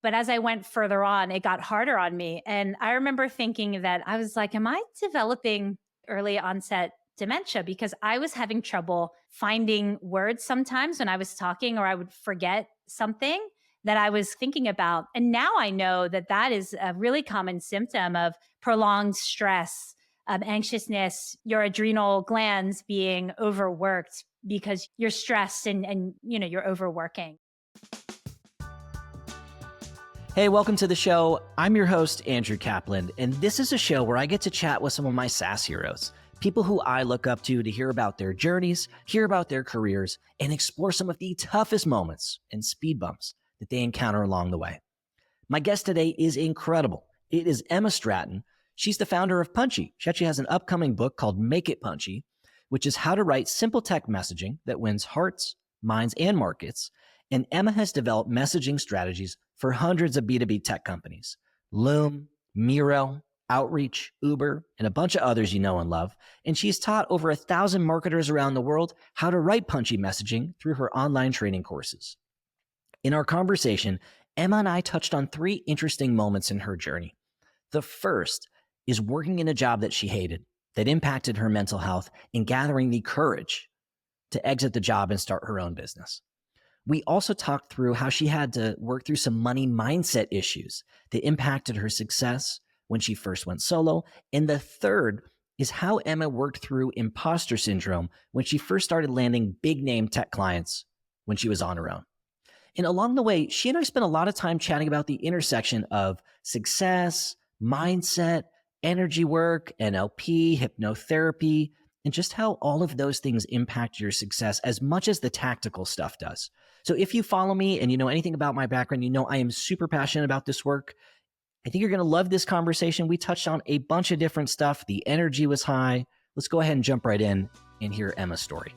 But as I went further on, it got harder on me. And I remember thinking that I was like, am I developing early onset dementia? Because I was having trouble finding words sometimes when I was talking, or I would forget something that I was thinking about. And now I know that that is a really common symptom of prolonged stress, anxiousness, your adrenal glands being overworked because you're stressed and you're overworking. Hey, welcome to the show. I'm your host, Andrew Kaplan, and this is a show where I get to chat with some of my SaaS heroes, people who I look up to hear about their journeys, hear about their careers, and explore some of the toughest moments and speed bumps that they encounter along the way. My guest today is incredible. It is Emma Stratton. She's the founder of Punchy. She actually has an upcoming book called Make It Punchy, which is how to write simple tech messaging that wins hearts, minds, and markets. And Emma has developed messaging strategies for hundreds of B2B tech companies, Loom, Miro, Outreach, Uber, and a bunch of others you know and love. And she's taught over 1,000 marketers around the world how to write punchy messaging through her online training courses. In our conversation, Emma and I touched on 3 interesting moments in her journey. The first is working in a job that she hated, that impacted her mental health, and gathering the courage to exit the job and start her own business. We also talked through how she had to work through some money mindset issues that impacted her success when she first went solo. And the third is how Emma worked through imposter syndrome when she first started landing big name tech clients when she was on her own. And along the way, she and I spent a lot of time chatting about the intersection of success, mindset, energy work, NLP, hypnotherapy, and just how all of those things impact your success as much as the tactical stuff does. So if you follow me and you know anything about my background, you know I am super passionate about this work. I think you're going to love this conversation. We touched on a bunch of different stuff. The energy was high. Let's go ahead and jump right in and hear Emma's story.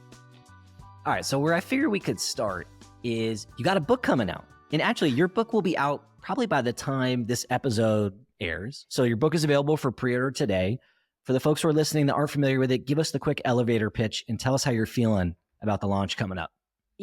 All right, so where I figure we could start is you got a book coming out. And actually, your book will be out probably by the time this episode airs. So your book is available for pre-order today. For the folks who are listening that aren't familiar with it, give us the quick elevator pitch and tell us how you're feeling about the launch coming up.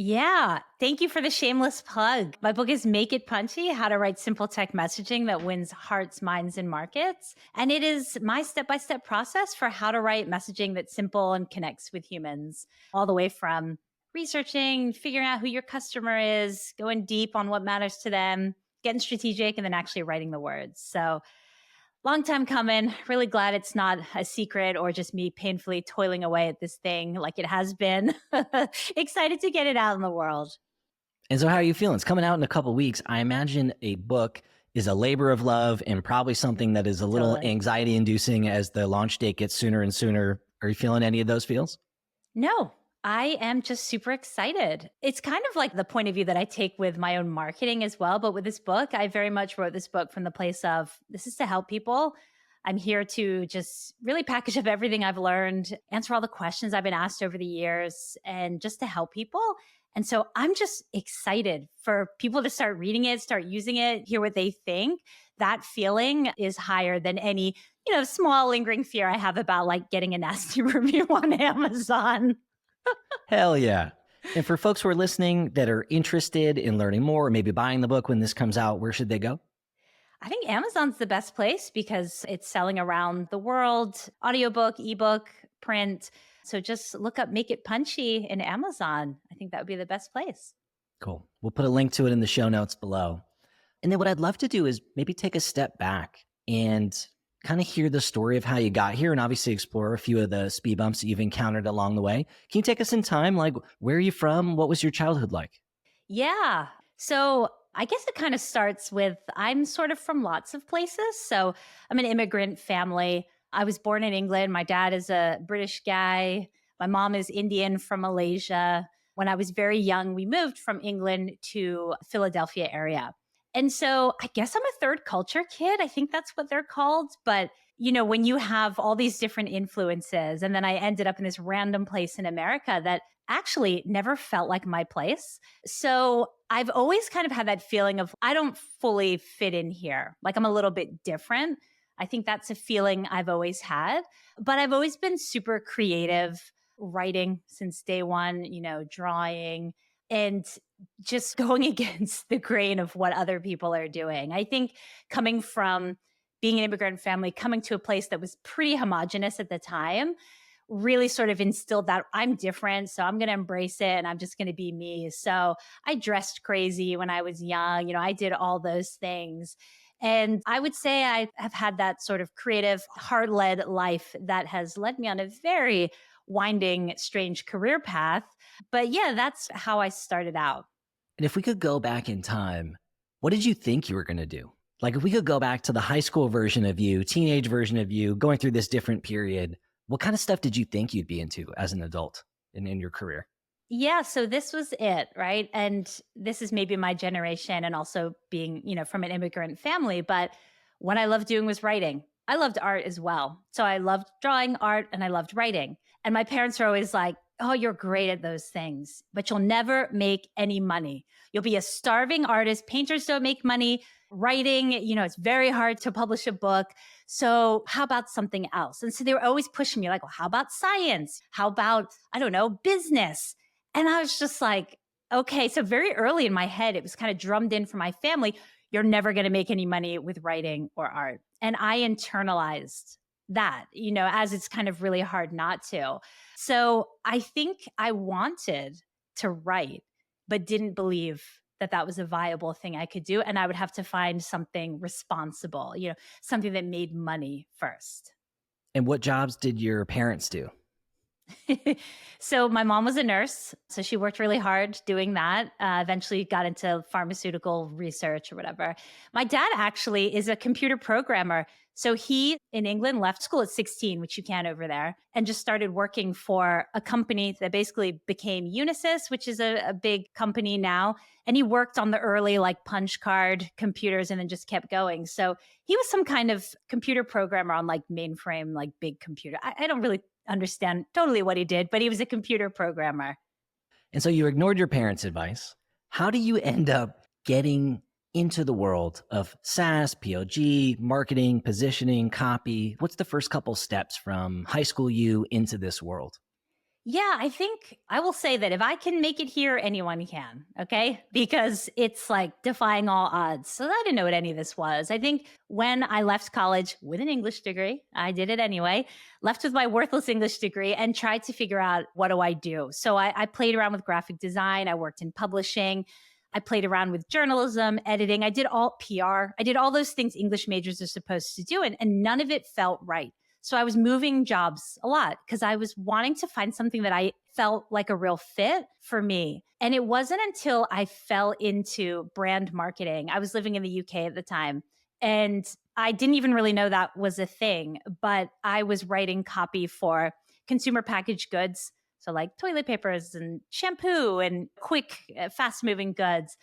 Yeah. Thank you for the shameless plug. My book is Make It Punchy, How to Write Simple Tech Messaging That Wins Hearts, Minds, and Markets. And it is my step-by-step process for how to write messaging that's simple and connects with humans, all the way from researching, figuring out who your customer is, going deep on what matters to them, getting strategic, and then actually writing the words. So long time coming. Really glad it's not a secret or just me painfully toiling away at this thing like it has been. Excited to get it out in the world. And so how are you feeling? It's coming out in a couple of weeks. I imagine a book is a labor of love and probably something that is a little anxiety inducing as the launch date gets sooner and sooner. Are you feeling any of those feels? No, I am just super excited. It's kind of like the point of view that I take with my own marketing as well. But with this book, I very much wrote this book from the place of this is to help people. I'm here to just really package up everything I've learned, answer all the questions I've been asked over the years, and just to help people. And so I'm just excited for people to start reading it, start using it, hear what they think. That feeling is higher than any, small lingering fear I have about like getting a nasty review on Amazon. Hell yeah. And for folks who are listening that are interested in learning more or maybe buying the book when this comes out, where should they go? I think Amazon's the best place because it's selling around the world, audiobook, ebook, print. So just look up Make It Punchy in Amazon. I think that would be the best place. Cool. We'll put a link to it in the show notes below. And then what I'd love to do is maybe take a step back and kind of hear the story of how you got here and obviously explore a few of the speed bumps that you've encountered along the way. Can you take us in time? Like, where are you from? What was your childhood like? Yeah. So I guess it kind of starts with I'm sort of from lots of places. So I'm an immigrant family. I was born in England. My dad is a British guy. My mom is Indian from Malaysia. When I was very young, we moved from England to Philadelphia area. And so I guess I'm a third culture kid. I think that's what they're called. But, when you have all these different influences, and then I ended up in this random place in America that actually never felt like my place. So I've always kind of had that feeling of I don't fully fit in here. Like I'm a little bit different. I think that's a feeling I've always had. But I've always been super creative, writing since day one, drawing. And just going against the grain of what other people are doing. I think coming from being an immigrant family, coming to a place that was pretty homogenous at the time, really sort of instilled that I'm different. So I'm going to embrace it and I'm just going to be me. So I dressed crazy when I was young. I did all those things. And I would say I have had that sort of creative, heart led life that has led me on a very winding, strange career path. But yeah, that's how I started out. And if we could go back in time, what did you think you were going to do? Like if we could go back to the high school version of you, teenage version of you, going through this different period, what kind of stuff did you think you'd be into as an adult in your career? Yeah, so this was it, right? And this is maybe my generation and also being, from an immigrant family, but what I loved doing was writing. I loved art as well. So I loved drawing art and I loved writing. And my parents were always like, "Oh, you're great at those things, but you'll never make any money. You'll be a starving artist. Painters don't make money. Writing, it's very hard to publish a book. So how about something else?" And so they were always pushing me like, "Well, how about science? How about, I don't know, business?" And I was just like, okay. So very early in my head, it was kind of drummed in from my family. You're never going to make any money with writing or art. And I internalized that, as it's kind of really hard not to. So I think I wanted to write, but didn't believe that that was a viable thing I could do. And I would have to find something responsible, something that made money first. And what jobs did your parents do? So my mom was a nurse, so she worked really hard doing that. Eventually got into pharmaceutical research or whatever. My dad actually is a computer programmer. So he in England left school at 16, which you can over there, and just started working for a company that basically became Unisys, which is a big company now. And he worked on the early like punch card computers and then just kept going. So he was some kind of computer programmer on like mainframe, like big computer. I don't really understand totally what he did, but he was a computer programmer. And so you ignored your parents' advice. How do you end up getting into the world of SaaS, PLG, marketing, positioning, copy? What's the first couple steps from high school you into this world? Yeah, I think I will say that if I can make it here, anyone can. Okay. Because it's like defying all odds. So I didn't know what any of this was. I think when I left college with an English degree, I did it anyway, left with my worthless English degree and tried to figure out what do I do? So I played around with graphic design. I worked in publishing. I played around with journalism, editing. I did all PR. I did all those things English majors are supposed to do. And none of it felt right. So I was moving jobs a lot because I was wanting to find something that I felt like a real fit for me. And it wasn't until I fell into brand marketing. I was living in the UK at the time and I didn't even really know that was a thing, but I was writing copy for consumer packaged goods. So like toilet papers and shampoo and quick, fast moving goods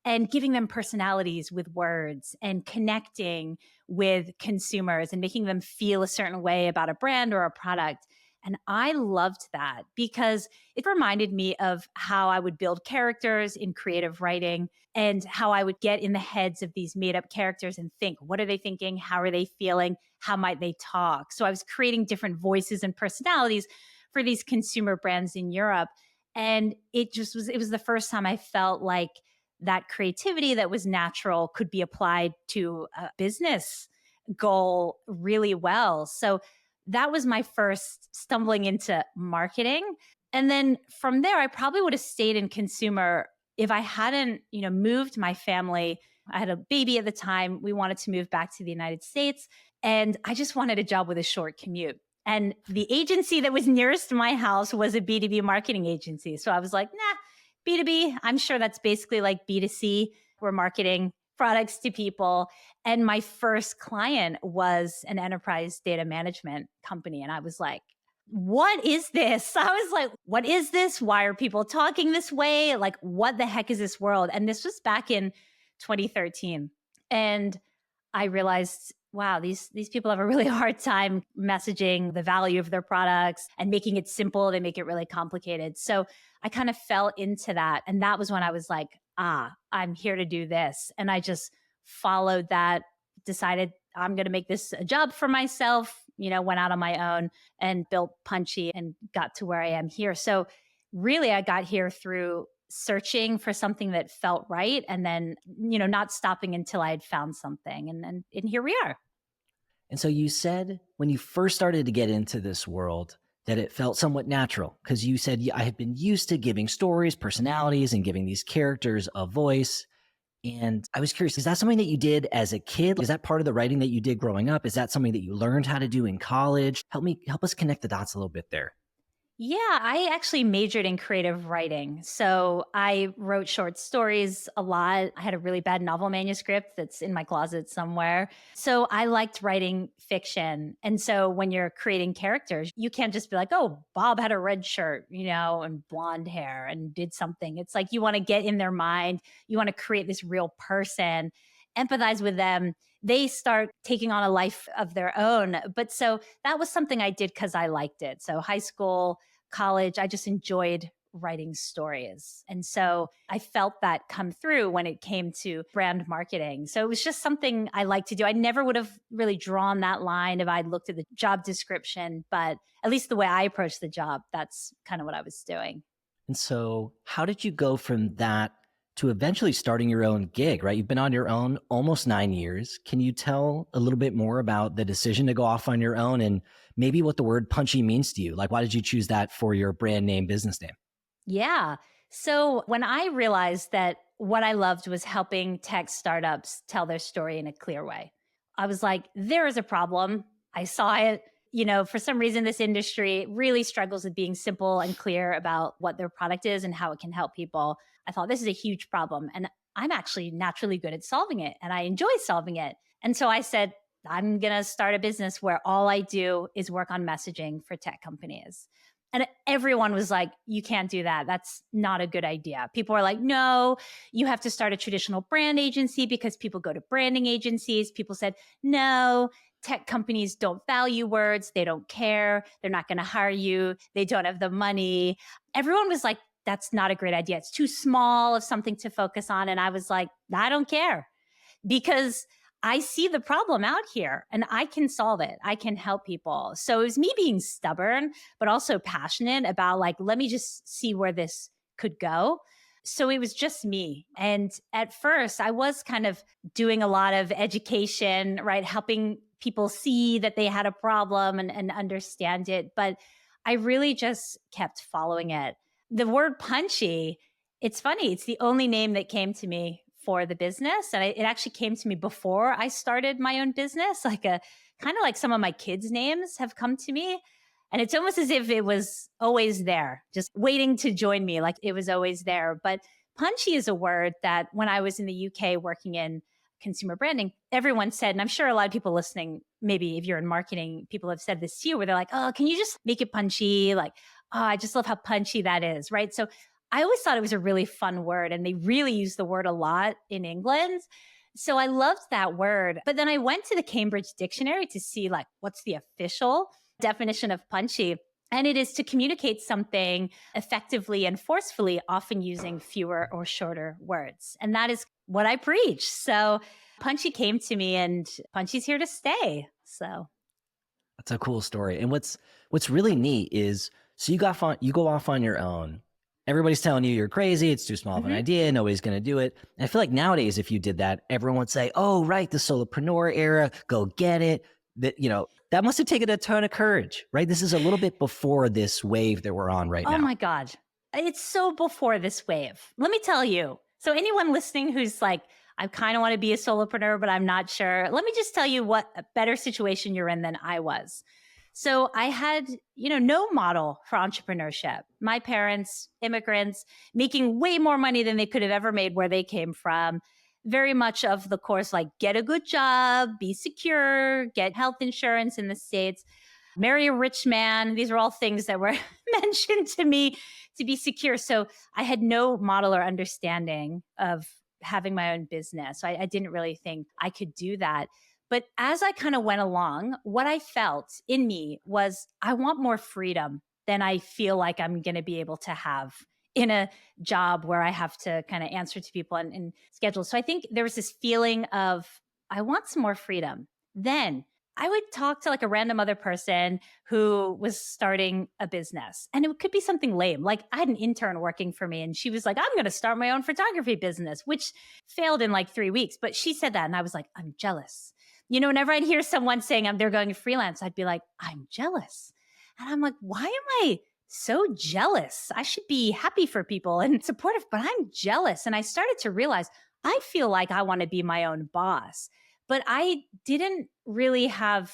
and giving them personalities with words and connecting with consumers and making them feel a certain way about a brand or a product. And I loved that because it reminded me of how I would build characters in creative writing and how I would get in the heads of these made up characters and think, what are they thinking? How are they feeling? How might they talk? So I was creating different voices and personalities for these consumer brands in Europe. And it was the first time I felt like that creativity that was natural could be applied to a business goal really well. So that was my first stumbling into marketing. And then from there, I probably would have stayed in consumer if I hadn't, moved my family. I had a baby at the time. We wanted to move back to the United States. And I just wanted a job with a short commute. And the agency that was nearest to my house was a B2B marketing agency. So I was like, nah, B2B, I'm sure that's basically like B2C. We're marketing products to people. And my first client was an enterprise data management company. And I was like, what is this? I was like, what is this? Why are people talking this way? Like, what the heck is this world? And this was back in 2013. And I realized, wow, these people have a really hard time messaging the value of their products and making it simple. They make it really complicated. So I kind of fell into that. And that was when I was like, I'm here to do this. And I just followed that, decided I'm going to make this a job for myself, went out on my own and built Punchy and got to where I am here. So really, I got here through searching for something that felt right and then, not stopping until I had found something. And here we are. And so you said when you first started to get into this world that it felt somewhat natural because you said, "Yeah, I had been used to giving stories, personalities, and giving these characters a voice." And I was curious, is that something that you did as a kid? Is that part of the writing that you did growing up? Is that something that you learned how to do in college? Help us connect the dots a little bit there. Yeah, I actually majored in creative writing. So I wrote short stories a lot. I had a really bad novel manuscript that's in my closet somewhere. So I liked writing fiction. And so when you're creating characters, you can't just be like, oh, Bob had a red shirt, and blonde hair and did something. It's like you want to get in their mind, you want to create this real person, empathize with them. They start taking on a life of their own. But so that was something I did because I liked it. So high school, college, I just enjoyed writing stories. And so I felt that come through when it came to brand marketing. So it was just something I like to do. I never would have really drawn that line if I'd looked at the job description, but at least the way I approached the job, that's kind of what I was doing. And so, how did you go from that to eventually starting your own gig, right? You've been on your own almost 9 years. Can you tell a little bit more about the decision to go off on your own and maybe what the word punchy means to you? Like, why did you choose that for your brand name, business name? Yeah. So when I realized that what I loved was helping tech startups tell their story in a clear way, I was like, there is a problem. I saw it. For some reason, this industry really struggles with being simple and clear about what their product is and how it can help people. I thought this is a huge problem. And I'm actually naturally good at solving it and I enjoy solving it. And so I said, I'm going to start a business where all I do is work on messaging for tech companies. And everyone was like, you can't do that. That's not a good idea. People are like, no, you have to start a traditional brand agency because people go to branding agencies. People said, no, tech companies don't value words. They don't care. They're not going to hire you. They don't have the money. Everyone was like, that's not a great idea. It's too small of something to focus on. And I was like, I don't care because I see the problem out here and I can solve it. I can help people. So it was me being stubborn, but also passionate about like, let me just see where this could go. So it was just me. And at first, I was kind of doing a lot of education, right? Helping people see that they had a problem and understand it. But I really just kept following it. The word punchy, it's funny. It's the only name that came to me for the business. And it actually came to me before I started my own business, like a kind of like some of my kids' names have come to me. And it's almost as if it was always there, just waiting to join me, like it was always there. But punchy is a word that when I was in the UK working in consumer branding, everyone said, and I'm sure a lot of people listening, maybe if you're in marketing, people have said this to you where they're like, oh, can you just make it punchy? Like, oh, I just love how punchy that is, right? So I always thought it was a really fun word and they really use the word a lot in England. So I loved that word. But then I went to the Cambridge Dictionary to see like what's the official definition of punchy. And it is to communicate something effectively and forcefully, often using fewer or shorter words. And that is what I preach. So punchy came to me and punchy's here to stay. So That's a cool story. And what's really neat is so you go off on your own. Everybody's telling you you're crazy. It's too small of an mhm. idea. Nobody's going to do it. And I feel like nowadays, if you did that, everyone would say, "Oh, right, the solopreneur era. Go get it." That must have taken a ton of courage, right? This is a little bit before this wave that we're on right Oh now. my God. It's so before this wave. Let me tell you. So, anyone listening who's like, I kind of want to be a solopreneur, but I'm not sure, let me just tell you what a better situation you're in than I was. So, I had, no model for entrepreneurship. My parents, immigrants, making way more money than they could have ever made where they came from. Very much of the course, like get a good job, be secure, get health insurance in the States, marry a rich man. These are all things that were mentioned to me to be secure. So I had no model or understanding of having my own business. So I didn't really think I could do that. But as I kind of went along, what I felt in me was I want more freedom than I feel like I'm going to be able to have in a job where I have to kind of answer to people and schedule. So I think there was this feeling of I want some more freedom. Then I would talk to like a random other person who was starting a business. And it could be something lame. Like I had an intern working for me and she was like, I'm going to start my own photography business, which failed in like 3 weeks. But she said that. And I was like, I'm jealous. Whenever I'd hear someone saying they're going freelance, I'd be like, I'm jealous. And I'm like, why am I so jealous? I should be happy for people and supportive, but I'm jealous. And I started to realize I feel like I want to be my own boss, but I didn't really have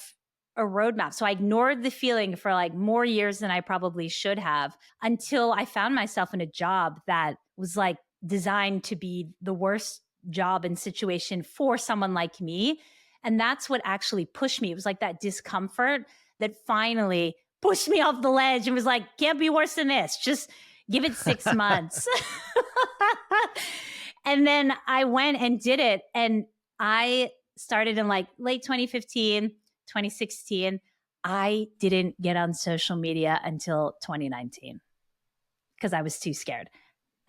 a roadmap. So I ignored the feeling for like more years than I probably should have until I found myself in a job that was like designed to be the worst job and situation for someone like me. And that's what actually pushed me. It was like that discomfort that finally pushed me off the ledge and was like, can't be worse than this. Just give it 6 months. And then I went and did it. And I started in like late 2015, 2016. I didn't get on social media until 2019 because I was too scared.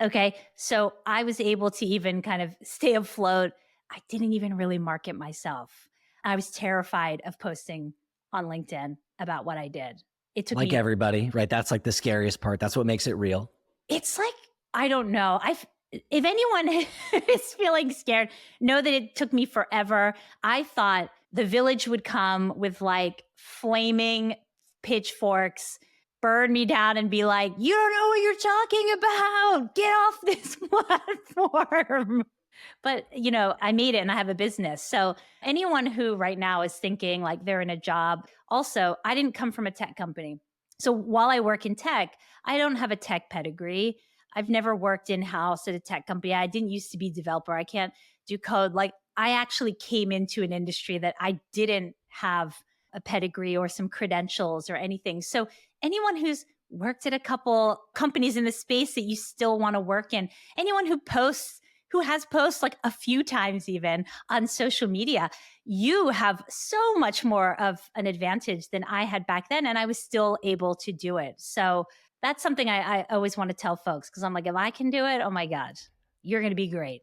Okay. So I was able to even kind of stay afloat. I didn't even really market myself. I was terrified of posting on LinkedIn about what I did. It took Like me, everybody, right? That's like the scariest part. That's what makes it real. it's like, I don't know. If anyone is feeling scared, know that it took me forever. I thought the village would come with like flaming pitchforks, burn me down and be like, you don't know what you're talking about. Get off this platform. But, I made it and I have a business. So anyone who right now is thinking like they're in a job, also, I didn't come from a tech company. So while I work in tech, I don't have a tech pedigree. I've never worked in-house at a tech company. I didn't used to be a developer. I can't do code. Like I actually came into an industry that I didn't have a pedigree or some credentials or anything. So anyone who's worked at a couple companies in the space that you still want to work in, anyone who has posts like a few times even on social media, you have so much more of an advantage than I had back then. And I was still able to do it. So that's something I always want to tell folks because I'm like, if I can do it, oh my God, you're going to be great.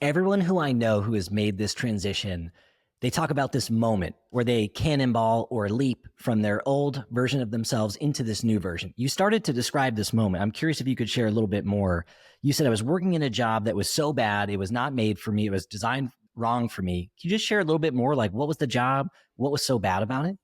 Everyone who I know who has made this transition, they talk about this moment where they cannonball or leap from their old version of themselves into this new version. You started to describe this moment. I'm curious if you could share a little bit more. You said I was working in a job that was so bad, it was not made for me, it was designed wrong for me. Can you just share a little bit more? Like, what was the job? What was so bad about it?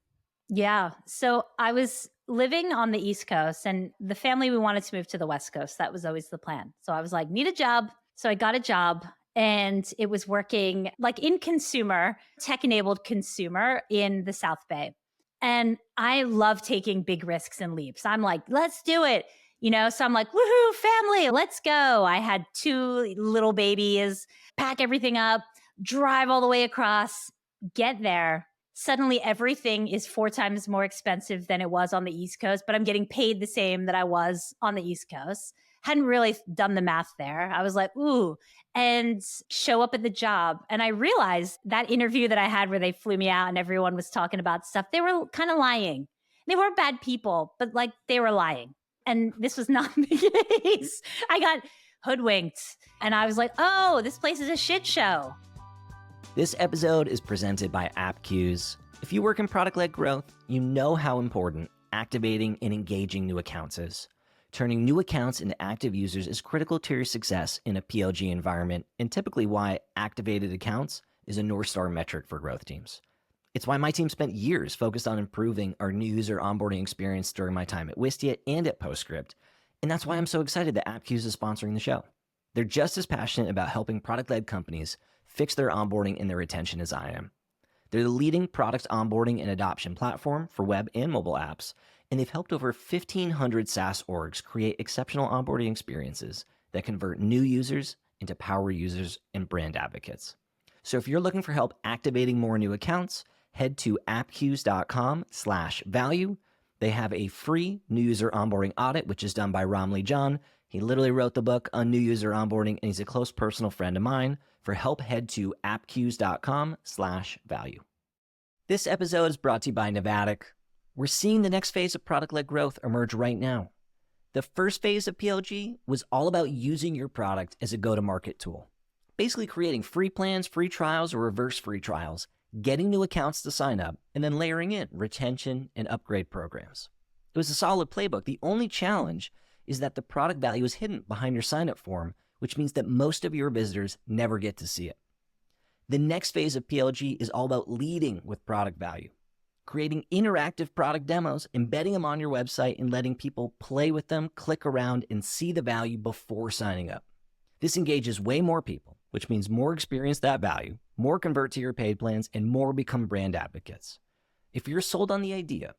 Yeah. So I was living on the East Coast and the family, we wanted to move to the West Coast. That was always the plan. So I was like, need a job. So I got a job and it was working like in consumer, tech enabled consumer in the South Bay. And I love taking big risks and leaps. I'm like, let's do it. So I'm like, woohoo, family, let's go. I had 2 little babies, pack everything up, drive all the way across, get there. Suddenly everything is 4 times more expensive than it was on the East Coast, but I'm getting paid the same that I was on the East Coast. Hadn't really done the math there. I was like, ooh, and show up at the job. And I realized that interview that I had where they flew me out and everyone was talking about stuff, they were kind of lying. They weren't bad people, but like they were lying. And this was not the case. I got hoodwinked and I was like, oh, this place is a shit show. This episode is presented by AppQs. If you work in product-led growth, you know how important activating and engaging new accounts is. Turning new accounts into active users is critical to your success in a PLG environment and typically why activated accounts is a North Star metric for growth teams. It's why my team spent years focused on improving our new user onboarding experience during my time at Wistia and at Postscript, and that's why I'm so excited that AppQs is sponsoring the show. They're just as passionate about helping product-led companies fix their onboarding and their retention as I am. They're the leading product onboarding and adoption platform for web and mobile apps, and they've helped over 1,500 SaaS orgs create exceptional onboarding experiences that convert new users into power users and brand advocates. So if you're looking for help activating more new accounts, head to appqs.com/value. They have a free new user onboarding audit, which is done by Ramli John. He literally wrote the book on new user onboarding, and he's a close personal friend of mine. For help, head to appqs.com/value. This episode is brought to you by Novatic. We're seeing the next phase of product-led growth emerge right now. The first phase of PLG was all about using your product as a go-to-market tool. Basically creating free plans, free trials, or reverse free trials, getting new accounts to sign up, and then layering in retention and upgrade programs. It was a solid playbook. The only challenge is that the product value is hidden behind your sign-up form, which means that most of your visitors never get to see it. The next phase of PLG is all about leading with product value, creating interactive product demos, embedding them on your website, and letting people play with them, click around, and see the value before signing up. This engages way more people, which means more experience that value, more convert to your paid plans, and more become brand advocates. If you're sold on the idea,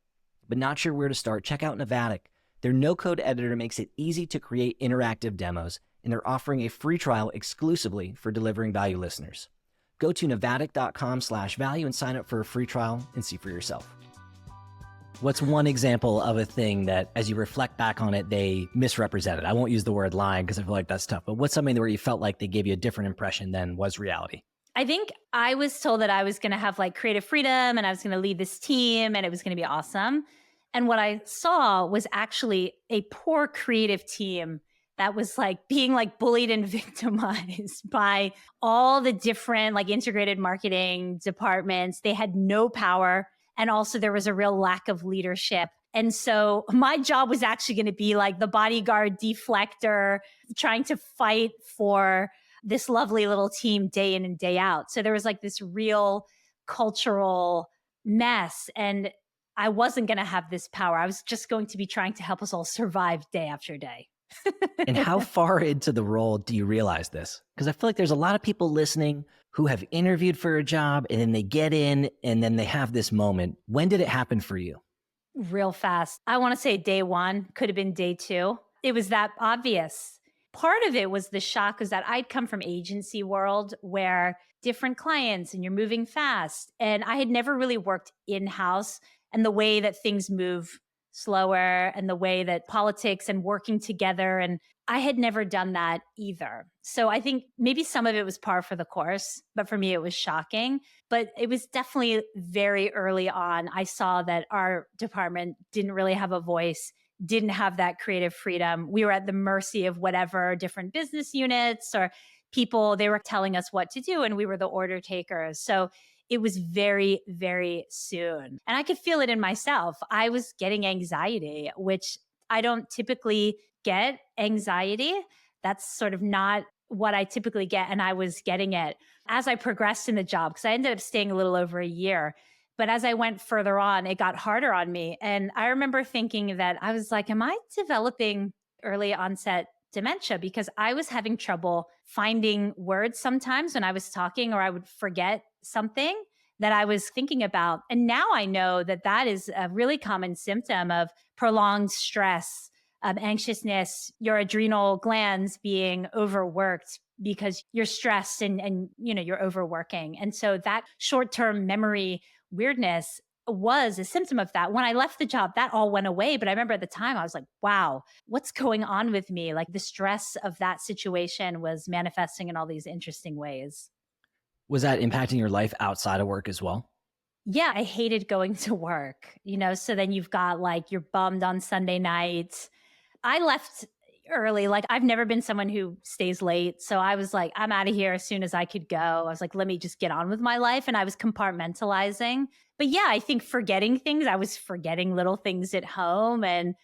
but not sure where to start, check out Novatic. Their no-code editor makes it easy to create interactive demos, and they're offering a free trial exclusively for Delivering Value listeners. Go to novatic.com/value and sign up for a free trial and see for yourself. What's one example of a thing that, as you reflect back on it, they misrepresented? I won't use the word lying because I feel like that's tough, but what's something where you felt like they gave you a different impression than was reality? I think I was told that I was going to have like creative freedom and I was going to lead this team and it was going to be awesome. And what I saw was actually a poor creative team that was like being like bullied and victimized by all the different like integrated marketing departments. They had no power. And also there was a real lack of leadership. And so my job was actually going to be like the bodyguard deflector, trying to fight for this lovely little team day in and day out. So there was like this real cultural mess. And I wasn't going to have this power. I was just going to be trying to help us all survive day after day. And how far into the role do you realize this? Because I feel like there's a lot of people listening who have interviewed for a job and then they get in and then they have this moment. When did it happen for you? Real fast. I want to say day one, could have been day two. It was that obvious. Part of it was the shock is that I'd come from agency world where different clients and you're moving fast. And I had never really worked in-house, and the way that things move slower and the way that politics and working together. And I had never done that either. So I think maybe some of it was par for the course, but for me, it was shocking. But it was definitely very early on. I saw that our department didn't really have a voice, didn't have that creative freedom. We were at the mercy of whatever different business units or people, they were telling us what to do, and we were the order takers. So it was very, very soon. And I could feel it in myself. I was getting anxiety, which I don't typically get anxiety. That's sort of not what I typically get. And I was getting it as I progressed in the job, because I ended up staying a little over a year. But as I went further on, it got harder on me. And I remember thinking that I was like, am I developing early onset dementia? Because I was having trouble finding words sometimes when I was talking, or I would forget something that I was thinking about. And now I know that that is a really common symptom of prolonged stress, anxiousness, your adrenal glands being overworked because you're stressed and you're overworking. And so that short-term memory weirdness was a symptom of that. When I left the job, that all went away. But I remember at the time, I was like, wow, what's going on with me? Like the stress of that situation was manifesting in all these interesting ways. Was that impacting your life outside of work as well? Yeah, I hated going to work, so then you've got like, you're bummed on Sunday nights. I left early. Like I've never been someone who stays late. So I was like, I'm out of here as soon as I could go. I was like, let me just get on with my life. And I was compartmentalizing. But yeah, I think forgetting things, I was forgetting little things at home. And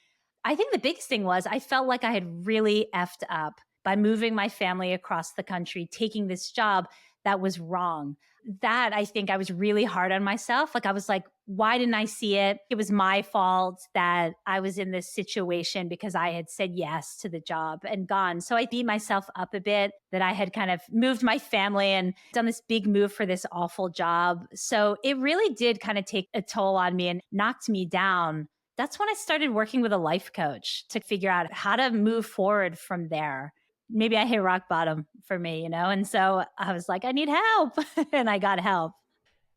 I think the biggest thing was I felt like I had really effed up by moving my family across the country, taking this job that was wrong. That I think I was really hard on myself. Like I was like, why didn't I see it? It was my fault that I was in this situation because I had said yes to the job and gone. So I beat myself up a bit that I had kind of moved my family and done this big move for this awful job. So it really did kind of take a toll on me and knocked me down. That's when I started working with a life coach to figure out how to move forward from there. Maybe I hit rock bottom for me, And so I was like, I need help. And I got help.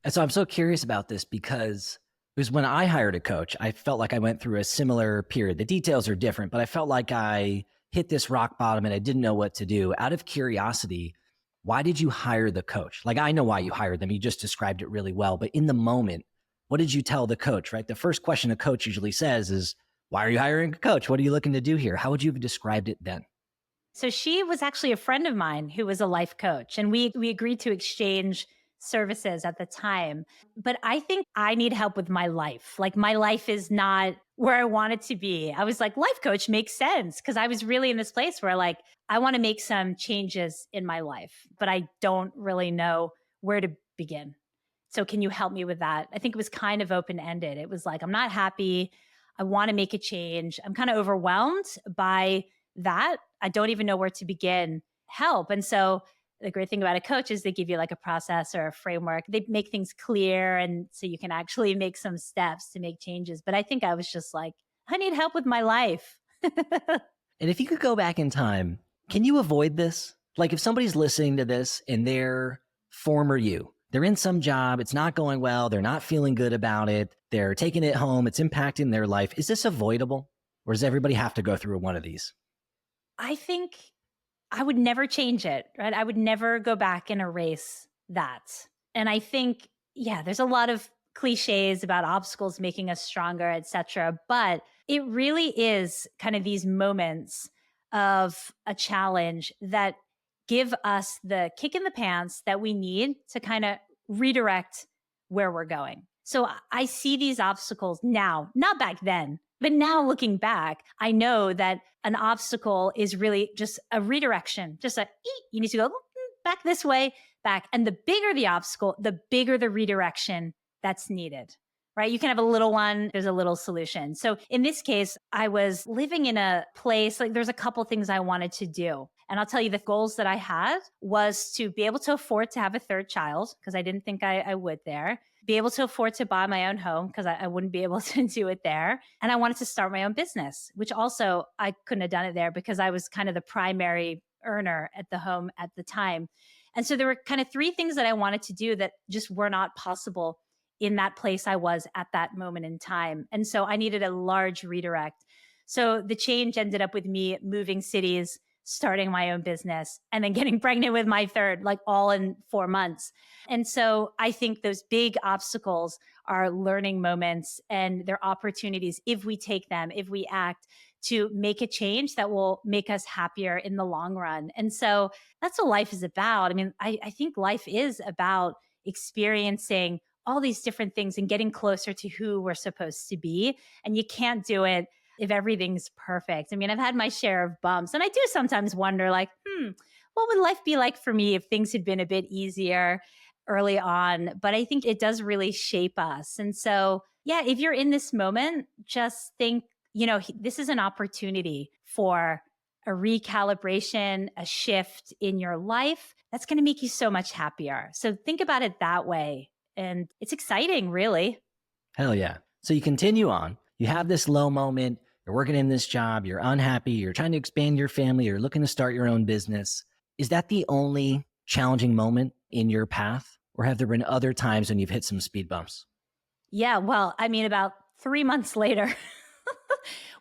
And so I'm so curious about this because it was when I hired a coach, I felt like I went through a similar period. The details are different, but I felt like I hit this rock bottom and I didn't know what to do. Out of curiosity, why did you hire the coach? Like, I know why you hired them. You just described it really well. But in the moment, what did you tell the coach, right? The first question a coach usually says is, why are you hiring a coach? What are you looking to do here? How would you have described it then? So she was actually a friend of mine who was a life coach, and we agreed to exchange services at the time. But I think I need help with my life. Like my life is not where I want it to be. I was like, life coach makes sense because I was really in this place where like, I want to make some changes in my life, but I don't really know where to begin. So can you help me with that? I think it was kind of open ended. It was like, I'm not happy. I want to make a change. I'm kind of overwhelmed by that. I don't even know where to begin help. And so the great thing about a coach is they give you like a process or a framework. They make things clear. And so you can actually make some steps to make changes. But I think I was just like, I need help with my life. And if you could go back in time, can you avoid this? Like if somebody's listening to this and they're former you, they're in some job, it's not going well, they're not feeling good about it, they're taking it home, it's impacting their life. Is this avoidable? Or does everybody have to go through one of these? I think I would never change it, right? I would never go back and erase that. And I think, yeah, there's a lot of cliches about obstacles making us stronger, et cetera. But it really is kind of these moments of a challenge that give us the kick in the pants that we need to kind of redirect where we're going. So I see these obstacles now, not back then, but now looking back, I know that an obstacle is really just a redirection, just you need to go back this way, back. And the bigger the obstacle, the bigger the redirection that's needed, right? You can have a little one, there's a little solution. So in this case, I was living in a place, like there's a couple things I wanted to do. And I'll tell you the goals that I had was to be able to afford to have a third child, because I didn't think I would there. Be able to afford to buy my own home because I wouldn't be able to do it there. And I wanted to start my own business, which also I couldn't have done it there because I was kind of the primary earner at the home at the time. And so there were kind of three things that I wanted to do that just were not possible in that place I was at that moment in time. And so I needed a large redirect. So the change ended up with me moving cities, starting my own business, and then getting pregnant with my third, like all in 4 months. And so I think those big obstacles are learning moments and they're opportunities if we take them, if we act to make a change that will make us happier in the long run. And so that's what life is about. I mean, I think life is about experiencing all these different things and getting closer to who we're supposed to be. And you can't do it if everything's perfect. I mean, I've had my share of bumps and I do sometimes wonder like, what would life be like for me if things had been a bit easier early on? But I think it does really shape us. And so, yeah, if you're in this moment, just think, this is an opportunity for a recalibration, a shift in your life that's going to make you so much happier. So think about it that way. And it's exciting, really. Hell yeah. So you continue on, you have this low moment, you're working in this job, you're unhappy, you're trying to expand your family, you're looking to start your own business. Is that the only challenging moment in your path? Or have there been other times when you've hit some speed bumps? Yeah, well, I mean, about 3 months later,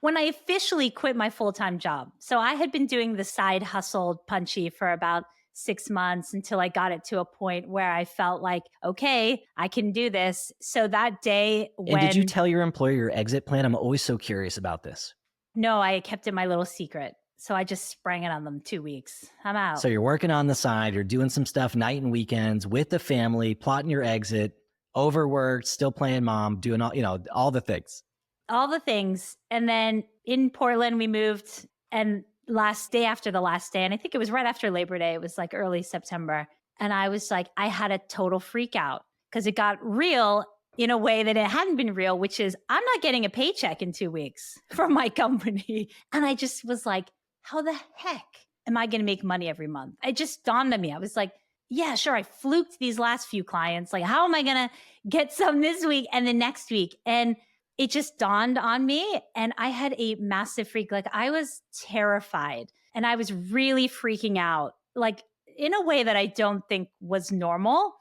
when I officially quit my full-time job. So I had been doing the side hustle Punchy for about 6 months until I got it to a point where I felt like, okay, I can do this. So that day And did you tell your employer your exit plan? I'm always so curious about this. No, I kept it my little secret. So I just sprang it on them 2 weeks. I'm out. So you're working on the side, you're doing some stuff night and weekends with the family, plotting your exit, overworked, still playing mom, doing all the things. All the things. And then in Portland, we moved and last day after the last day, and I think it was right after Labor Day, it was like early September. And I was like, I had a total freak out because it got real in a way that it hadn't been real, which is I'm not getting a paycheck in 2 weeks from my company. And I just was like, how the heck am I going to make money every month? It just dawned on me. I was like, yeah, sure. I fluked these last few clients. Like, how am I going to get some this week and the next week? And it just dawned on me and I had a massive freak. Like I was terrified and I was really freaking out, like in a way that I don't think was normal.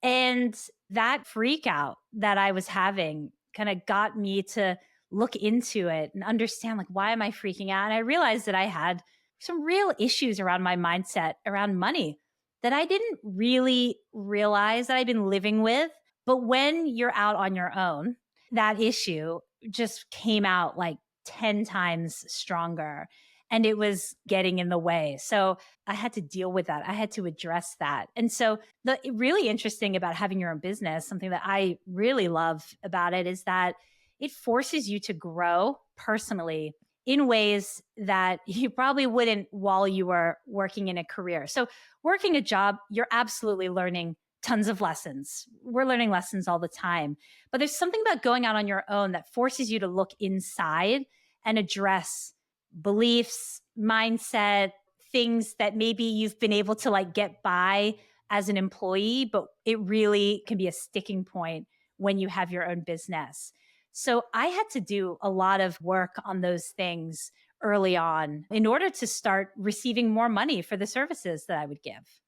And that freak out that I was having kind of got me to look into it and understand like, why am I freaking out? And I realized that I had some real issues around my mindset around money that I didn't really realize that I'd been living with. But when you're out on your own, that issue just came out like 10 times stronger. and it was getting in the way. So I had to deal with that. I had to address that. And so the really interesting about having your own business, something that I really love about it, is that it forces you to grow personally in ways that you probably wouldn't while you were working in a career. So working a job, you're absolutely learning tons of lessons. We're learning lessons all the time. But there's something about going out on your own that forces you to look inside and address beliefs, mindset, things that maybe you've been able to like get by as an employee, but it really can be a sticking point when you have your own business. So I had to do a lot of work on those things early on in order to start receiving more money for the services that I would give.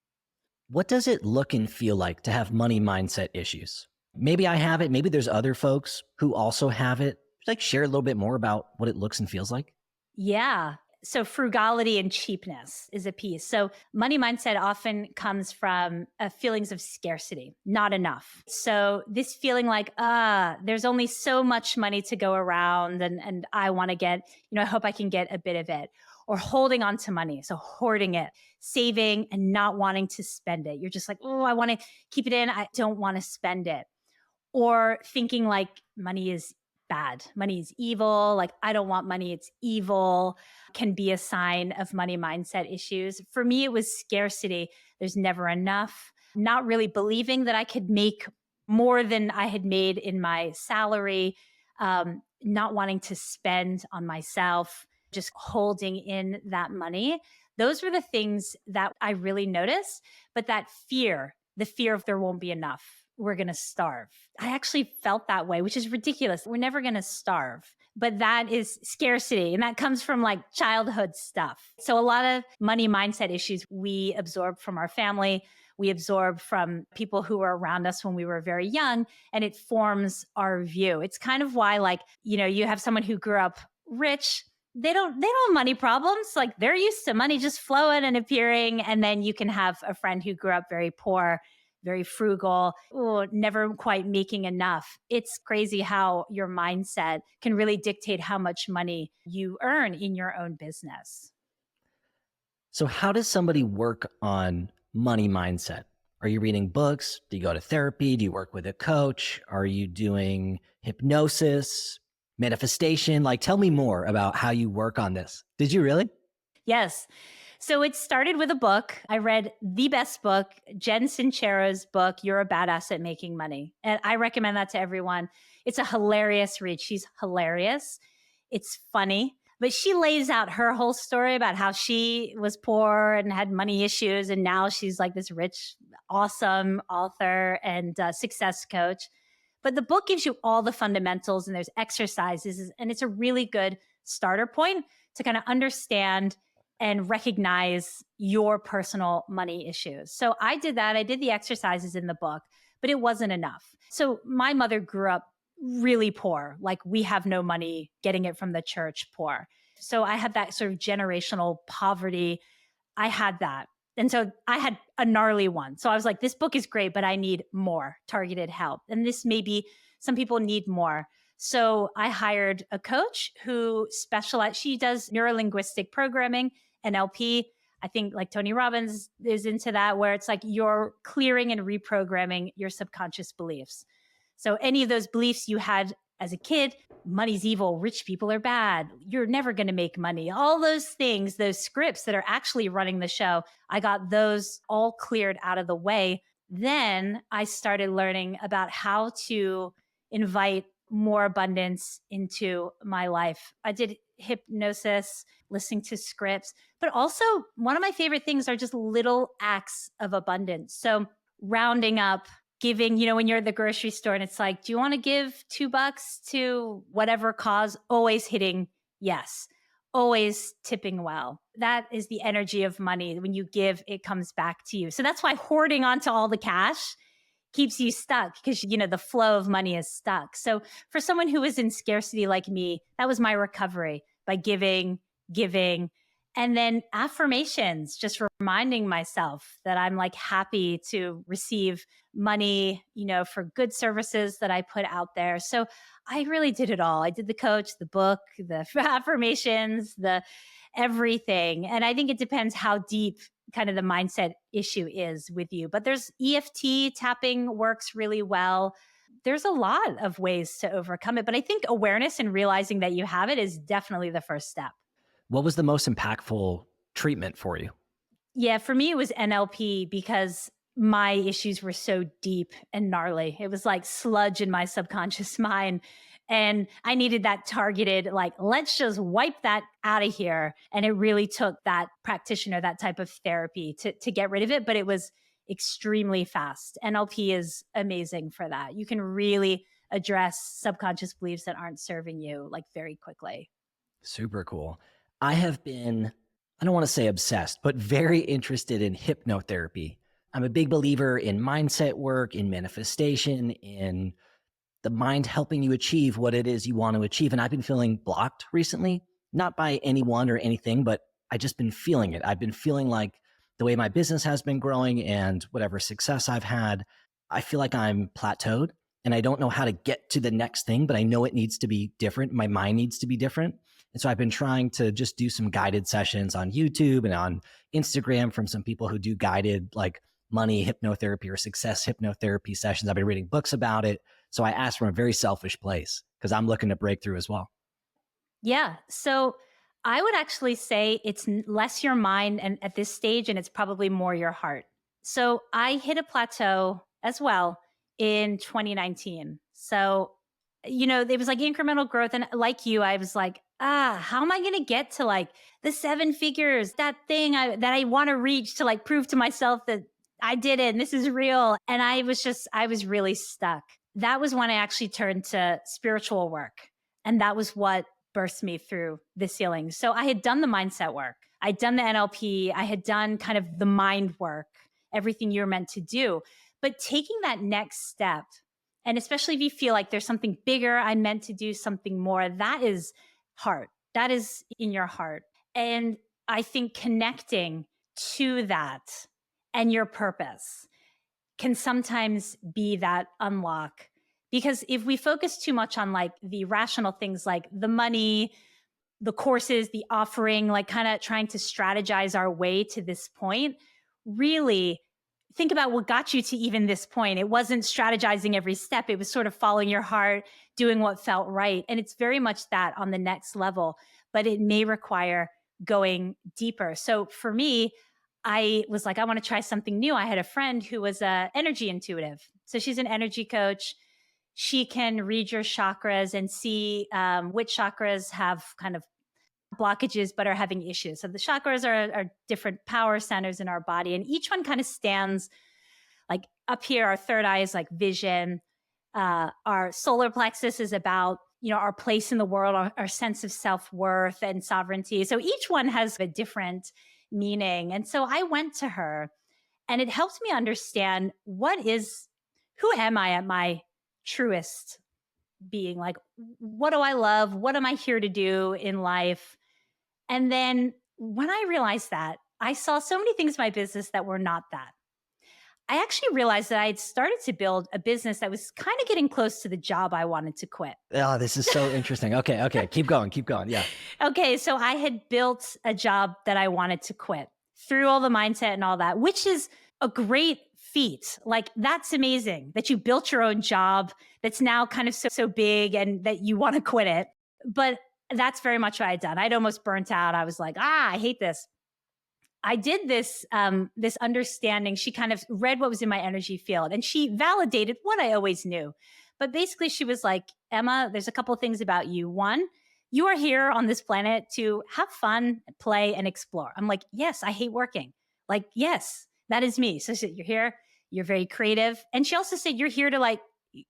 What does it look and feel like to have money mindset issues? Maybe I have it. Maybe there's other folks who also have it. Like share a little bit more about what it looks and feels like. Yeah. So frugality and cheapness is a piece. So money mindset often comes from feelings of scarcity, not enough. So this feeling like, there's only so much money to go around and I want to get, I hope I can get a bit of it. Or holding on to money. So hoarding it, saving and not wanting to spend it. You're just like, oh, I want to keep it in. I don't want to spend it. Or thinking like money is bad, money is evil, like I don't want money, it's evil, can be a sign of money mindset issues. For me, it was scarcity. There's never enough, not really believing that I could make more than I had made in my salary, not wanting to spend on myself, just holding in that money. Those were the things that I really noticed. But that fear, the fear of there won't be enough, we're going to starve. I actually felt that way, which is ridiculous. We're never going to starve. But that is scarcity. And that comes from like childhood stuff. So a lot of money mindset issues we absorb from our family. We absorb from people who were around us when we were very young, and it forms our view. It's kind of why, like, you have someone who grew up rich. They don't have money problems. Like they're used to money just flowing and appearing. And then you can have a friend who grew up very poor, very frugal, never quite making enough. It's crazy how your mindset can really dictate how much money you earn in your own business. So, how does somebody work on money mindset? Are you reading books? Do you go to therapy? Do you work with a coach? Are you doing hypnosis, manifestation? Like, tell me more about how you work on this. Did you really? Yes. So it started with a book. I read the best book, Jen Sincero's book, You're a Badass at Making Money. And I recommend that to everyone. It's a hilarious read. She's hilarious. It's funny, but she lays out her whole story about how she was poor and had money issues. And now she's like this rich, awesome author and success coach. But the book gives you all the fundamentals and there's exercises. And it's a really good starter point to kind of understand and recognize your personal money issues. So I did that. I did the exercises in the book, but it wasn't enough. So my mother grew up really poor, like we have no money, getting it from the church poor. So I had that sort of generational poverty. I had that. And so I had a gnarly one. So I was like, this book is great, but I need more targeted help. And this maybe some people need more. So I hired a coach who specialized, she does neurolinguistic programming, NLP. I think like Tony Robbins is into that, where it's like you're clearing and reprogramming your subconscious beliefs. So any of those beliefs you had as a kid, money's evil, rich people are bad, you're never going to make money, all those things, those scripts that are actually running the show, I got those all cleared out of the way. Then I started learning about how to invite more abundance into my life. I did hypnosis, listening to scripts, but also one of my favorite things are just little acts of abundance. So rounding up, giving, when you're at the grocery store and it's like, do you want to give $2 to whatever cause? Always hitting yes, always tipping well. That is the energy of money. When you give, it comes back to you. So that's why hoarding onto all the cash keeps you stuck, because the flow of money is stuck. So for someone who is in scarcity like me, that was my recovery, by giving, and then affirmations, just reminding myself that I'm like happy to receive money, for good services that I put out there. So I really did it all. I did the coach, the book, the affirmations, the everything. And I think it depends how deep kind of the mindset issue is with you. But there's EFT tapping works really well. There's a lot of ways to overcome it. But I think awareness and realizing that you have it is definitely the first step. What was the most impactful treatment for you? Yeah, for me, it was NLP because my issues were so deep and gnarly. It was like sludge in my subconscious mind. And I needed that targeted, like, let's just wipe that out of here. And it really took that practitioner, that type of therapy to get rid of it. But it was extremely fast. NLP is amazing for that. You can really address subconscious beliefs that aren't serving you like very quickly. Super cool. I have been, I don't want to say obsessed, but very interested in hypnotherapy. I'm a big believer in mindset work, in manifestation, in the mind helping you achieve what it is you want to achieve. And I've been feeling blocked recently, not by anyone or anything, but I just been feeling it. I've been feeling like the way my business has been growing and whatever success I've had, I feel like I'm plateaued and I don't know how to get to the next thing, but I know it needs to be different. My mind needs to be different. And so I've been trying to just do some guided sessions on YouTube and on Instagram from some people who do guided like money hypnotherapy or success hypnotherapy sessions. I've been reading books about it. So I asked from a very selfish place because I'm looking to break through as well. Yeah. So I would actually say it's less your mind and at this stage, and it's probably more your heart. So I hit a plateau as well in 2019. So, it was like incremental growth. And like you, I was like, how am I going to get to like the seven figures, that thing that I want to reach to like prove to myself that I did it and this is real. And I was really stuck. That was when I actually turned to spiritual work. And that was what burst me through the ceiling. So I had done the mindset work. I'd done the NLP. I had done kind of the mind work, everything you're meant to do. But taking that next step, and especially if you feel like there's something bigger, I'm meant to do something more, that is heart. That is in your heart. And I think connecting to that and your purpose can sometimes be that unlock. Because if we focus too much on like the rational things like the money, the courses, the offering, like kind of trying to strategize our way to this point, really think about what got you to even this point. It wasn't strategizing every step. It was sort of following your heart, doing what felt right. And it's very much that on the next level, but it may require going deeper. So for me, I was like, I want to try something new. I had a friend who was an energy intuitive. So she's an energy coach. She can read your chakras and see which chakras have kind of blockages but are having issues. So the chakras are different power centers in our body, and each one kind of stands like up here. Our third eye is like vision. Our solar plexus is about our place in the world, our sense of self-worth and sovereignty. So each one has a different meaning. And so I went to her, and it helped me understand who am I at my truest being? Like, what do I love? What am I here to do in life? And then when I realized that, I saw so many things in my business that were not that. I actually realized that I had started to build a business that was kind of getting close to the job I wanted to quit. Oh, this is so interesting. Okay. Keep going. Yeah. Okay, so I had built a job that I wanted to quit through all the mindset and all that, which is a great feat. Like, that's amazing that you built your own job that's now kind of so big and that you want to quit it. But that's very much what I'd done. I'd almost burnt out. I was like, I hate this. I did this understanding. She kind of read what was in my energy field, and she validated what I always knew. But basically, she was like, Emma, there's a couple of things about you. One, you are here on this planet to have fun, play, and explore. I'm like, yes, I hate working. Like, yes, that is me. So she said, you're here, you're very creative. And she also said, you're here to like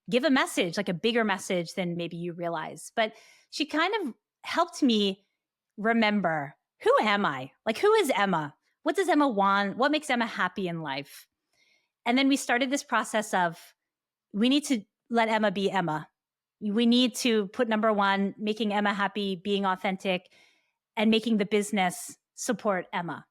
give a message, like a bigger message than maybe you realize. But she kind of helped me remember, who am I? Like, who is Emma? What does Emma want? What makes Emma happy in life? And then we started this process of, we need to let Emma be Emma. We need to put number one, making Emma happy, being authentic, and making the business support Emma.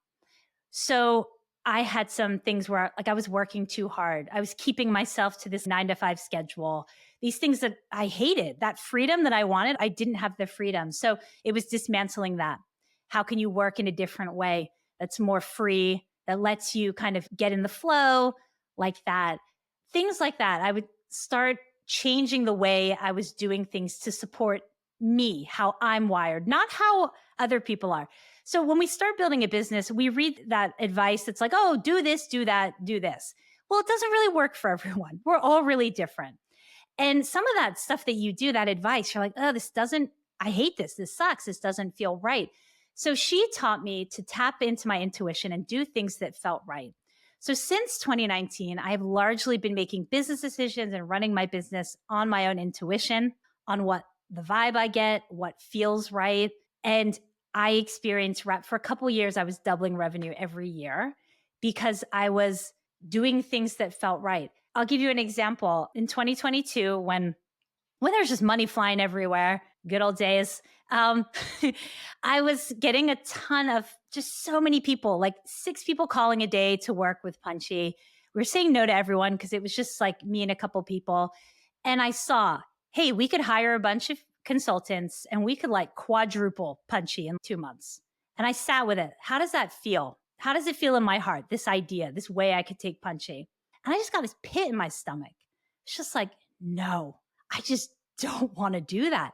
So I had some things where like I was working too hard. I was keeping myself to this 9 to 5 schedule. These things that I hated, that freedom that I wanted, I didn't have the freedom. So it was dismantling that. How can you work in a different way that's more free, that lets you kind of get in the flow like that? Things like that. I would start changing the way I was doing things to support me, how I'm wired, not how other people are. So when we start building a business, we read that advice that's like, oh, do this, do that, do this. Well, it doesn't really work for everyone. We're all really different. And some of that stuff that you do, that advice, you're like, oh, this doesn't, I hate this. This sucks. This doesn't feel right. So she taught me to tap into my intuition and do things that felt right. So since 2019, I have largely been making business decisions and running my business on my own intuition, on what the vibe I get, what feels right. And I experienced for a couple of years, I was doubling revenue every year because I was doing things that felt right. I'll give you an example. In 2022, when there's just money flying everywhere, good old days, I was getting a ton of just so many people, like 6 people calling a day to work with Punchy. We were saying no to everyone because it was just like me and a couple people. And I saw, hey, we could hire a bunch of consultants and we could like quadruple Punchy in 2 months. And I sat with it. How does that feel? How does it feel in my heart? This idea, this way I could take Punchy. And I just got this pit in my stomach. It's just like, no, I just don't want to do that.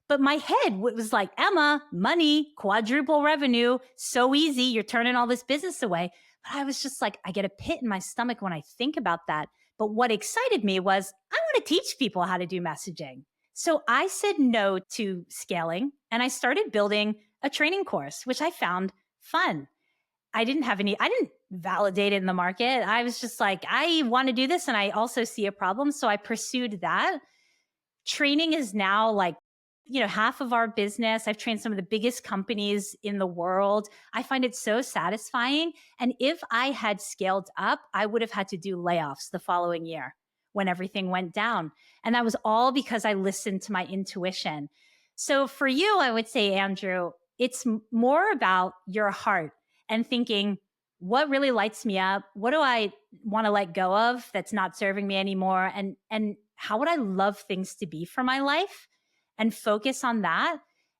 But my head was like, Emma, money, quadruple revenue, so easy. You're turning all this business away. But I was just like, I get a pit in my stomach when I think about that. But what excited me was I want to teach people how to do messaging. So I said no to scaling and I started building a training course, which I found fun. I didn't validate it in the market. I was just like, I want to do this. And I also see a problem. So I pursued that. Training is now like, half of our business. I've trained some of the biggest companies in the world. I find it so satisfying. And if I had scaled up, I would have had to do layoffs the following year when everything went down. And that was all because I listened to my intuition. So for you, I would say, Andrew, it's more about your heart and thinking, what really lights me up? What do I want to let go of that's not serving me anymore? And how would I love things to be for my life? And focus on that.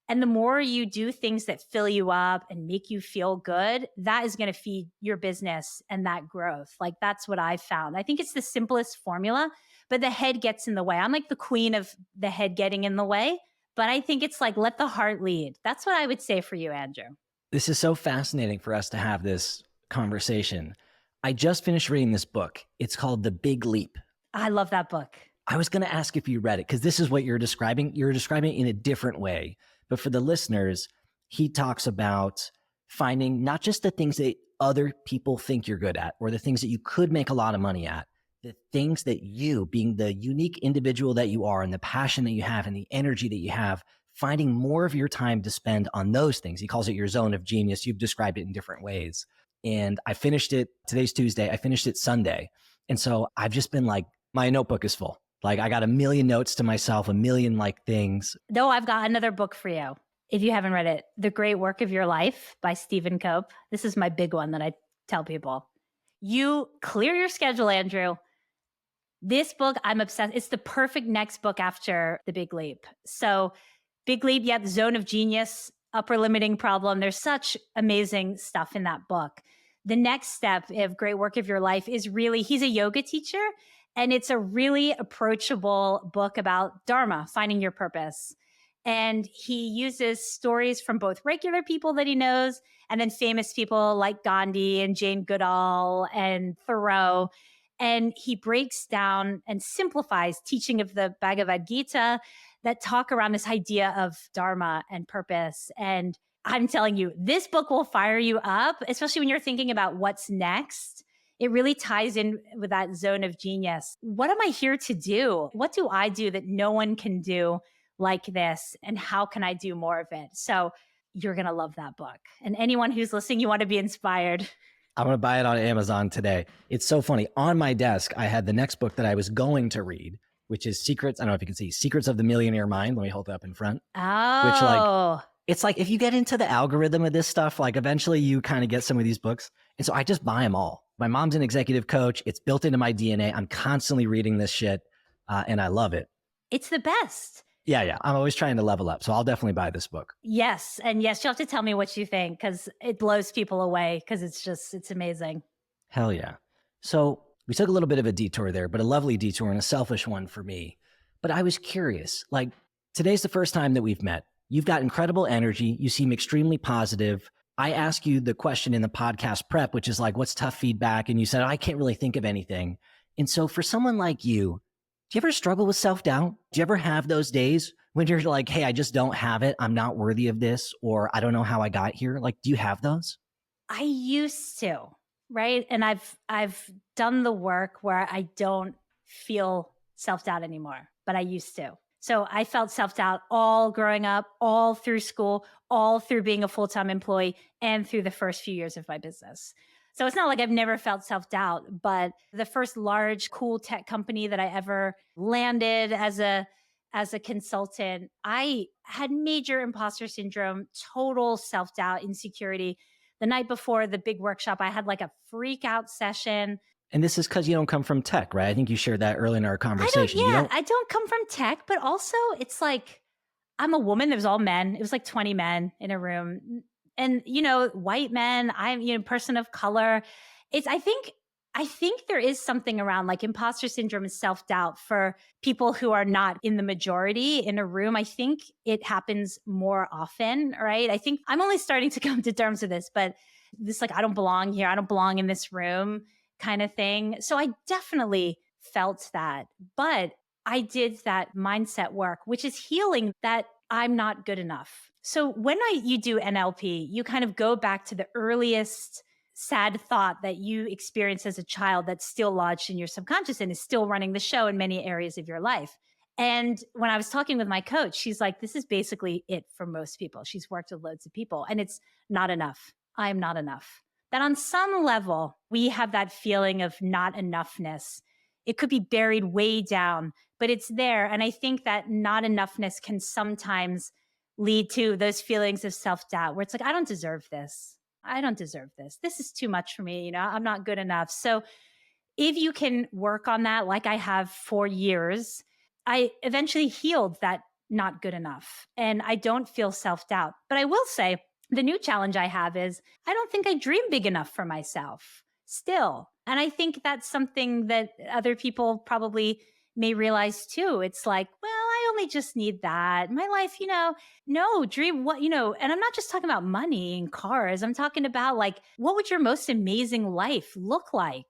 And the more you do things that fill you up and make you feel good, that is going to feed your business and that growth. Like that's what I found. I think it's the simplest formula, but the head gets in the way. I'm like the queen of the head getting in the way, but I think it's like, let the heart lead. That's what I would say for you, Andrew. This is so fascinating for us to have this conversation. I just finished reading this book. It's called The Big Leap. I love that book. I was going to ask if you read it because this is what you're describing. You're describing it in a different way. But for the listeners, he talks about finding not just the things that other people think you're good at or the things that you could make a lot of money at, the things that you, being the unique individual that you are and the passion that you have and the energy that you have, finding more of your time to spend on those things. He calls it your zone of genius. You've described it in different ways. And I finished it. Today's Tuesday. I finished it Sunday. And so I've just been like, my notebook is full. Like I got a million notes to myself, a million like things. Though I've got another book for you. If you haven't read it, The Great Work of Your Life by Stephen Cope. This is my big one that I tell people. You clear your schedule, Andrew. This book, I'm obsessed. It's the perfect next book after The Big Leap. So Big Leap, yep, zone of genius, upper limiting problem. There's such amazing stuff in that book. The next step of Great Work of Your Life is really, he's a yoga teacher. And it's a really approachable book about Dharma, finding your purpose. And he uses stories from both regular people that he knows and then famous people like Gandhi and Jane Goodall and Thoreau. And he breaks down and simplifies teaching of the Bhagavad Gita that talk around this idea of Dharma and purpose. And I'm telling you, this book will fire you up, especially when you're thinking about what's next. It really ties in with that zone of genius. What am I here to do? What do I do that no one can do like this? And how can I do more of it? So you're going to love that book. And anyone who's listening, you want to be inspired. I'm going to buy it on Amazon today. It's so funny. On my desk, I had the next book that I was going to read, which is Secrets. I don't know if you can see Secrets of the Millionaire Mind. Let me hold it up in front. Oh. Which like It's like if you get into the algorithm of this stuff, like eventually you kind of get some of these books. And so I just buy them all. My mom's an executive coach. It's built into my DNA. I'm constantly reading this shit and I love it. It's the best. Yeah, yeah. I'm always trying to level up. So I'll definitely buy this book. Yes. And yes, you'll have to tell me what you think because it blows people away because it's amazing. Hell yeah. So we took a little bit of a detour there, but a lovely detour and a selfish one for me. But I was curious, like today's the first time that we've met. You've got incredible energy. You seem extremely positive. I asked you the question in the podcast prep, which is like, what's tough feedback? And you said, I can't really think of anything. And so for someone like you, do you ever struggle with self-doubt? Do you ever have those days when you're like, hey, I just don't have it. I'm not worthy of this, or I don't know how I got here. Like, do you have those? I used to, right? And I've done the work where I don't feel self-doubt anymore, but I used to. So I felt self-doubt all growing up, all through school, all through being a full-time employee, and through the first few years of my business. So it's not like I've never felt self-doubt, but the first large, cool tech company that I ever landed as a consultant, I had major imposter syndrome, total self-doubt, insecurity. The night before the big workshop, I had like a freak out session. And this is because you don't come from tech, right? I think you shared that early in our conversation. I don't come from tech, but also it's like I'm a woman. There was all men. It was like 20 men in a room. And, white men, I'm, person of color. I think there is something around like imposter syndrome and self-doubt for people who are not in the majority in a room. I think it happens more often, right? I think I'm only starting to come to terms with this, but this like, I don't belong here. I don't belong in this room kind of thing. So I definitely felt that, but I did that mindset work, which is healing that I'm not good enough. So when you do NLP, you kind of go back to the earliest sad thought that you experienced as a child that's still lodged in your subconscious and is still running the show in many areas of your life. And when I was talking with my coach, she's like, this is basically it for most people. She's worked with loads of people and it's not enough. I am not enough. That on some level, we have that feeling of not enoughness. It could be buried way down, but it's there. And I think that not enoughness can sometimes lead to those feelings of self-doubt where it's like, I don't deserve this. I don't deserve this. This is too much for me. I'm not good enough. So if you can work on that, like I have for years, I eventually healed that not good enough. And I don't feel self-doubt. But I will say the new challenge I have is I don't think I dream big enough for myself still. And I think that's something that other people probably may realize too. It's like, well, I only just need that. My life, no, dream what, and I'm not just talking about money and cars. I'm talking about like, what would your most amazing life look like?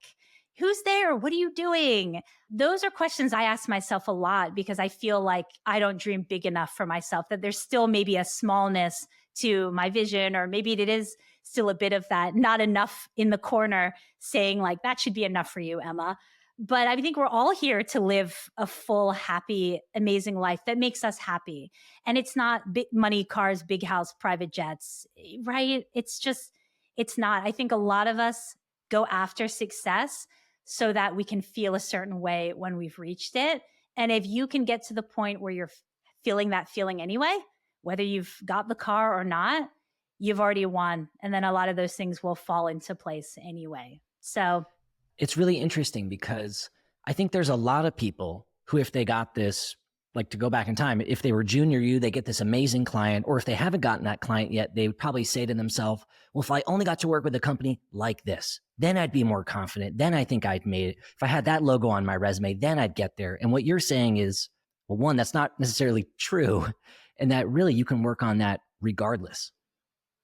Who's there? What are you doing? Those are questions I ask myself a lot because I feel like I don't dream big enough for myself, that there's still maybe a smallness to my vision, or maybe it is still a bit of that not enough in the corner saying like, that should be enough for you, Emma. But I think we're all here to live a full, happy, amazing life that makes us happy. And it's not big money, cars, big house, private jets, right? It's not. I think a lot of us go after success so that we can feel a certain way when we've reached it. And if you can get to the point where you're feeling that feeling anyway, whether you've got the car or not, you've already won. And then a lot of those things will fall into place anyway. So it's really interesting because I think there's a lot of people who, if they got this, like to go back in time, if they were junior you, they get this amazing client, or if they haven't gotten that client yet, they would probably say to themselves, well, if I only got to work with a company like this, then I'd be more confident. Then I think I'd made it. If I had that logo on my resume, then I'd get there. And what you're saying is, well, one, that's not necessarily true. And that really you can work on that regardless.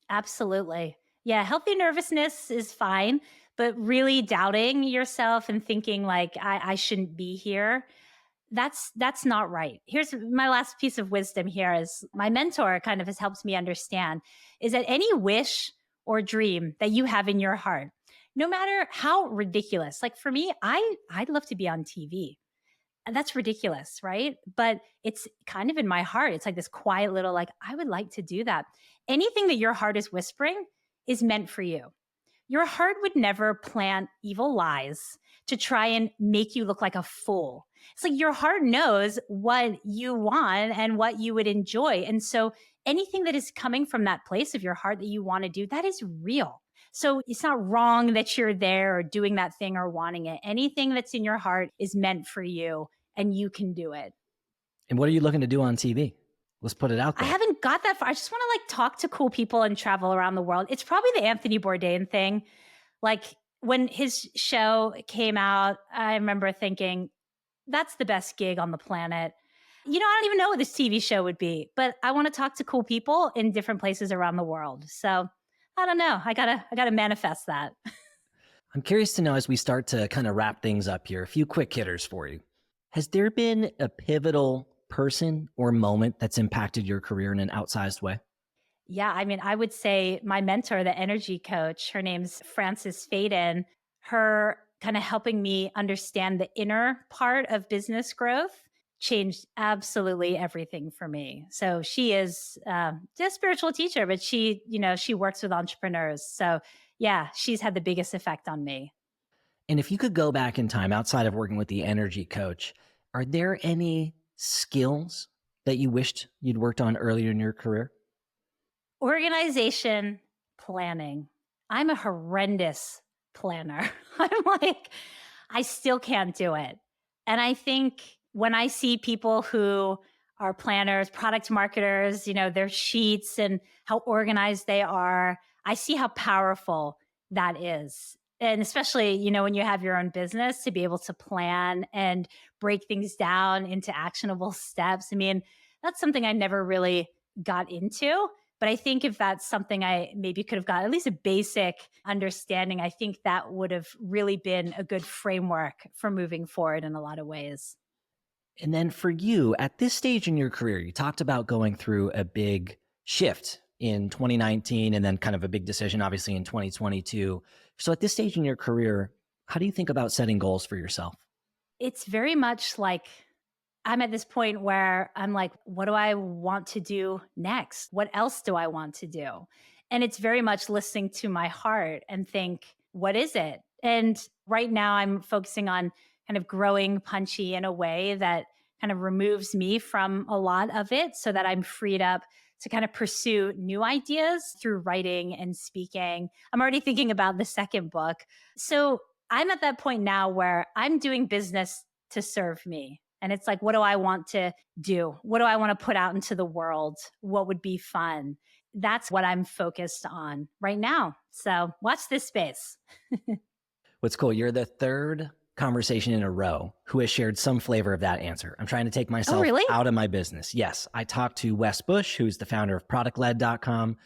Absolutely. Yeah. Healthy nervousness is fine, but really doubting yourself and thinking like, I shouldn't be here. That's not right. Here's my last piece of wisdom here is my mentor kind of has helped me understand is that any wish or dream that you have in your heart, no matter how ridiculous, like for me, I'd love to be on TV. And that's ridiculous, right? But it's kind of in my heart. It's like this quiet little, like, I would like to do that. Anything that your heart is whispering is meant for you. Your heart would never plant evil lies to try and make you look like a fool. It's like your heart knows what you want and what you would enjoy. And so anything that is coming from that place of your heart that you want to do, that is real. So it's not wrong that you're there or doing that thing or wanting it. Anything that's in your heart is meant for you and you can do it. And what are you looking to do on TV? Let's put it out I there. haven't got that far. I just want to like talk to cool people and travel around the world. It's probably the Anthony Bourdain thing. Like when his show came out, I remember thinking, that's the best gig on the planet. I don't even know what this TV show would be, but I want to talk to cool people in different places around the world. So I don't know. I gotta manifest that. I'm curious to know, as we start to kind of wrap things up here, a few quick hitters for you. Has there been a pivotal person or moment that's impacted your career in an outsized way? Yeah, I mean, I would say my mentor, the energy coach, her name's Frances Faden, her kind of helping me understand the inner part of business growth changed absolutely everything for me. So she is just a spiritual teacher, but she works with entrepreneurs. So yeah, she's had the biggest effect on me. And if you could go back in time outside of working with the energy coach, are there any skills that you wished you'd worked on earlier in your career? Organization, planning. I'm a horrendous planner. I'm like, I still can't do it. And I think when I see people who are planners, product marketers, their sheets and how organized they are, I see how powerful that is. And especially, when you have your own business to be able to plan and break things down into actionable steps. I mean, that's something I never really got into. But I think if that's something I maybe could have got at least a basic understanding, I think that would have really been a good framework for moving forward in a lot of ways. And then for you, at this stage in your career, you talked about going through a big shift in 2019 and then kind of a big decision, obviously, in 2022. So at this stage in your career, how do you think about setting goals for yourself? It's very much like I'm at this point where I'm like, what do I want to do next? What else do I want to do? And it's very much listening to my heart and think, what is it? And right now I'm focusing on kind of growing Punchy in a way that kind of removes me from a lot of it so that I'm freed up to kind of pursue new ideas through writing and speaking. I'm already thinking about the second book. So I'm at that point now where I'm doing business to serve me. And it's like, what do I want to do? What do I want to put out into the world? What would be fun? That's what I'm focused on right now. So watch this space. What's cool, you're the third conversation in a row who has shared some flavor of that answer. I'm trying to take Oh, myself really? out of my business. Yes, I talked to Wes Bush, who's the founder of productled.com.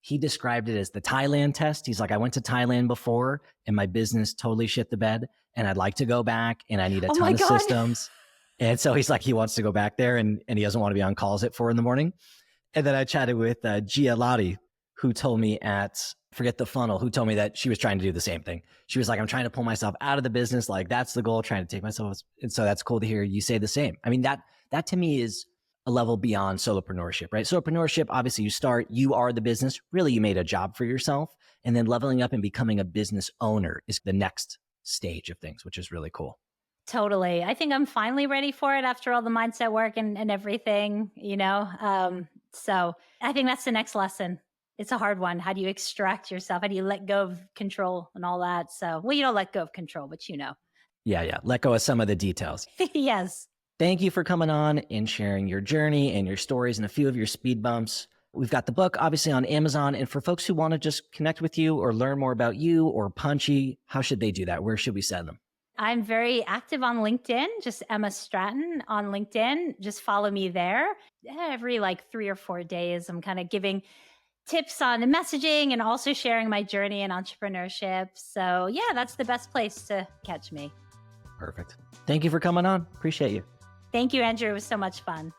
He described it as the Thailand test. He's like, I went to Thailand before and my business totally shit the bed and I'd like to go back and I need a Oh ton my of God. systems. And so he's like, he wants to go back there and he doesn't want to be on calls at 4 a.m. And then I chatted with Gia Lottie, who told me Forget the Funnel, who told me that she was trying to do the same thing. She was like, I'm trying to pull myself out of the business. Like that's the goal, trying to take myself. And so that's cool to hear you say the same. I mean, that to me is a level beyond solopreneurship, right? Solopreneurship, obviously you are the business. Really, you made a job for yourself. And then leveling up and becoming a business owner is the next stage of things, which is really cool. Totally. I think I'm finally ready for it after all the mindset work and everything. So I think that's the next lesson. It's a hard one. How do you extract yourself? How do you let go of control and all that? So, well, you don't let go of control, but Yeah. Let go of some of the details. Yes. Thank you for coming on and sharing your journey and your stories and a few of your speed bumps. We've got the book obviously on Amazon. And for folks who want to just connect with you or learn more about you or Punchy, how should they do that? Where should we send them? I'm very active on LinkedIn, just Emma Stratton on LinkedIn. Just follow me there. Every like 3 or 4 days, I'm kind of giving tips on the messaging and also sharing my journey in entrepreneurship. So yeah, that's the best place to catch me. Perfect. Thank you for coming on. Appreciate you. Thank you, Andrew. It was so much fun.